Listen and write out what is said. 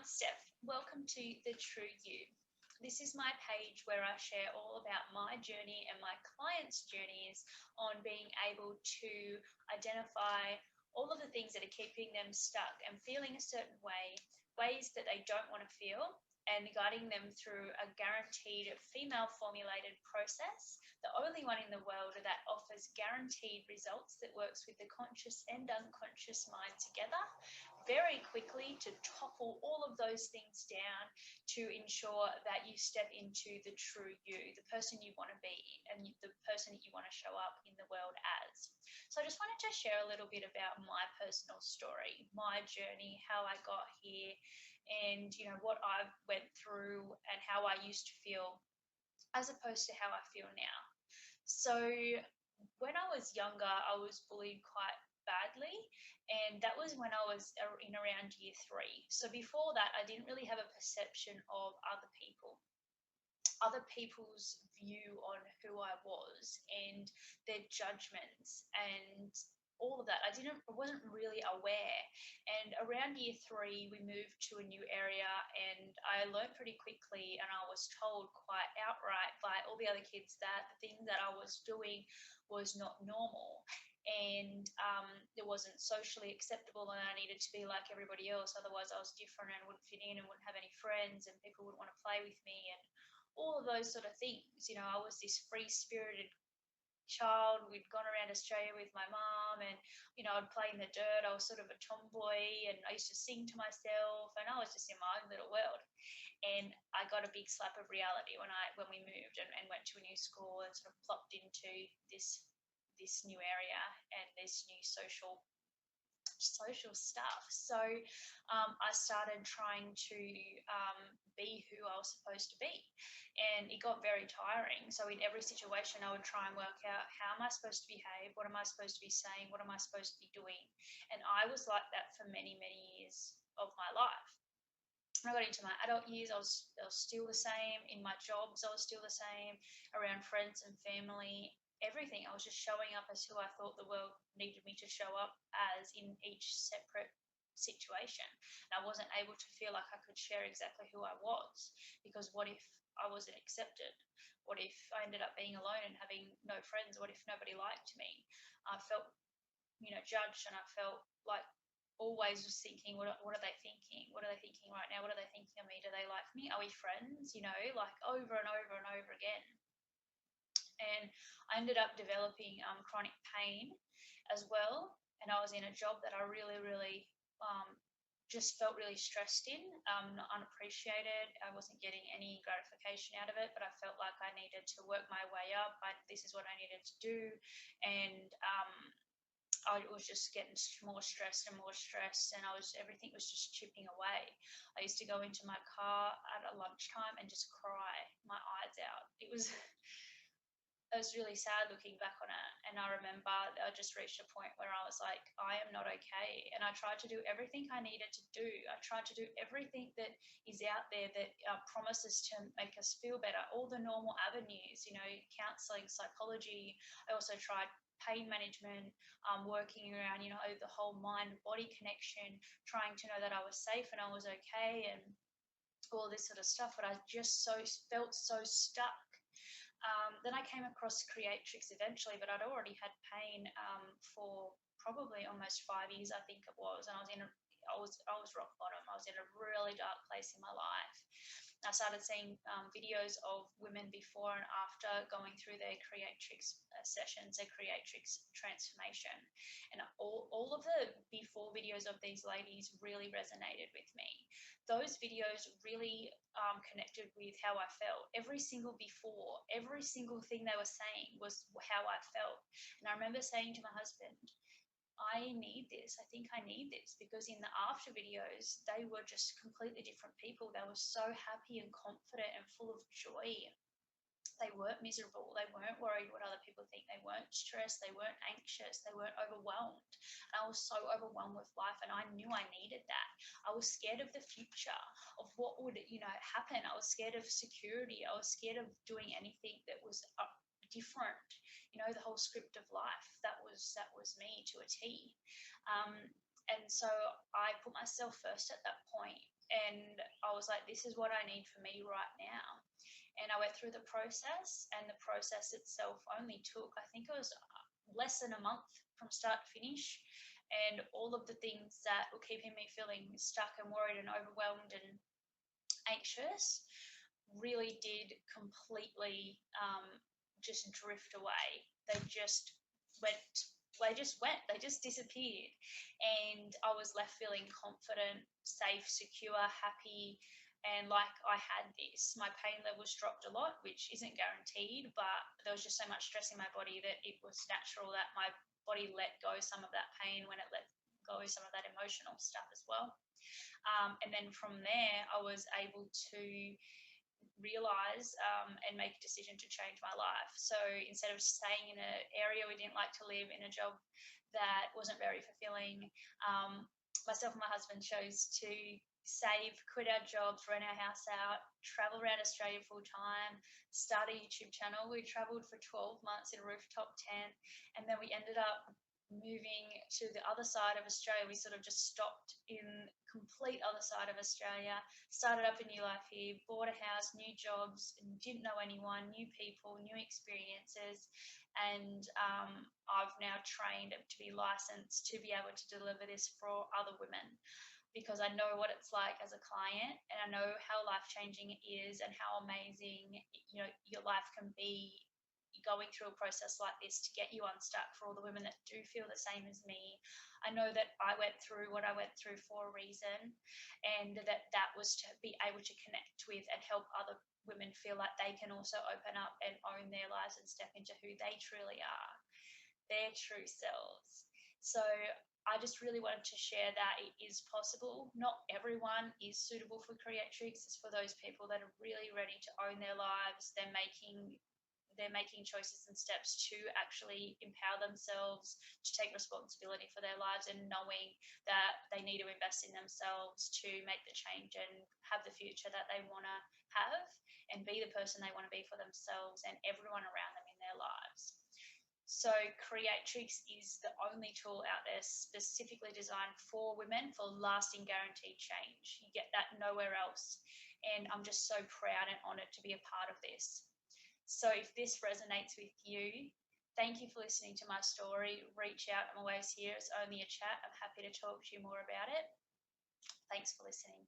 Steph. Welcome to The True You. This is my page where I share all about my journey and my clients' journeys on being able to identify all of the things that are keeping them stuck and feeling a certain way, ways that they don't want to feel, and guiding them through a guaranteed female formulated process, the only one in the world that offers guaranteed results that works with the conscious and unconscious mind together very quickly to topple all of those things down to ensure that you step into the true you, the person you want to be and the person that you want to show up in the world as. So I just wanted to share a little bit about my personal story, my journey, how I got here, and what I've went through and how I used to feel as opposed to how I feel now. So when I was younger, I was bullied quite badly, and that was when I was in around year 3. So before that, I didn't really have a perception of other people's view on who I was and their judgments and all of that. I wasn't really aware. And around year 3, we moved to a new area, and I learned pretty quickly, and I was told quite outright by all the other kids that the thing that I was doing was not normal, and it wasn't socially acceptable, and I needed to be like everybody else, otherwise I was different and wouldn't fit in and wouldn't have any friends and people wouldn't want to play with me and all of those sort of things. I was this free-spirited child. We'd gone around Australia with my mum, and I'd play in the dirt. I was sort of a tomboy, and I used to sing to myself, and I was just in my own little world. And I got a big slap of reality when we moved and went to a new school and sort of plopped into this new area and this new social stuff. So I started trying to be who I was supposed to be, and it got very tiring. So in every situation, I would try and work out, how am I supposed to behave? What am I supposed to be saying? What am I supposed to be doing? And I was like that for many, many years of my life. When I got into my adult years, I was still the same. In my jobs, I was still the same. Around friends and family, everything. I was just showing up as who I thought the world needed me to show up as in each separate situation. And I wasn't able to feel like I could share exactly who I was, because what if I wasn't accepted? What if I ended up being alone and having no friends? What if nobody liked me? I felt, judged, and I felt like always was thinking, what are they thinking? What are they thinking right now? What are they thinking of me? Do they like me? Are we friends? Like over and over and over again. And I ended up developing chronic pain as well. And I was in a job that I really, really just felt really stressed in, unappreciated. I wasn't getting any gratification out of it, but I felt like I needed to work my way up. This is what I needed to do. And I was just getting more stressed, and everything was just chipping away. I used to go into my car at a lunchtime and just cry my eyes out. It was really sad looking back on it. And I remember I just reached a point where I was like, I am not okay. And I tried to do everything I needed to do. I tried to do everything that is out there that promises to make us feel better. All the normal avenues, counseling, psychology. I also tried pain management, working around, the whole mind-body connection, trying to know that I was safe and I was okay, and all this sort of stuff. But I just felt so stuck. Then I came across Creatrix eventually, but I'd already had pain for probably almost 5 years, I think it was, and I was rock bottom. I was in a really dark place in my life. I started seeing videos of women before and after going through their Creatrix sessions, their Creatrix transformation, and all of the before videos of these ladies really resonated with me. Those videos really connected with how I felt. Every single before, every single thing they were saying was how I felt. And I remember saying to my husband, I need this. I think I need this, because in the after videos, they were just completely different people. They were so happy and confident and full of joy. They weren't miserable. They weren't worried what other people think. They weren't stressed. They weren't anxious. They weren't overwhelmed. And I was so overwhelmed with life, and I knew I needed that. I was scared of the future, of what would, happen. I was scared of security. I was scared of doing anything that was different. The whole script of life. That was me to a T. And so I put myself first at that point. And was like, this is what I need for me right now. And I went through the process, and the process itself only took, I think it was less than a month from start to finish. And all of the things that were keeping me feeling stuck and worried and overwhelmed and anxious really did completely just drift away. They just went. They just disappeared. And I was left feeling confident, safe, secure, happy, and like I had this. My pain levels dropped a lot, which isn't guaranteed, but there was just so much stress in my body that it was natural that my body let go some of that pain when it let go some of that emotional stuff as well. And then from there, I was able to realize and make a decision to change my life. So instead of staying in an area we didn't like to live, in a job that wasn't very fulfilling, myself and my husband chose to save, quit our jobs, rent our house out, travel around Australia full time, start a YouTube channel. We traveled for 12 months in a rooftop tent, and then we ended up moving to the other side of Australia. We sort of just stopped in complete other side of Australia, started up a new life here, bought a house, new jobs, didn't know anyone, new people, new experiences. And I've now trained to be licensed to be able to deliver this for other women, because I know what it's like as a client, and I know how life-changing it is and how amazing, you know, your life can be going through a process like this to get you unstuck. For all the women that do feel the same as me, I know that I went through what I went through for a reason, and that was to be able to connect with and help other women feel like they can also open up and own their lives and step into who they truly are, their true selves. So I just really wanted to share that it is possible. Not everyone is suitable for Creatrix. It's for those people that are really ready to own their lives. They're making choices and steps to actually empower themselves, to take responsibility for their lives, and knowing that they need to invest in themselves to make the change and have the future that they want to have, and be the person they want to be for themselves and everyone around them in their lives. So Creatrix is the only tool out there specifically designed for women for lasting guaranteed change. You get that nowhere else. And I'm just so proud and honoured to be a part of this. So if this resonates with you, thank you for listening to my story. Reach out. I'm always here. It's only a chat. I'm happy to talk to you more about it. Thanks for listening.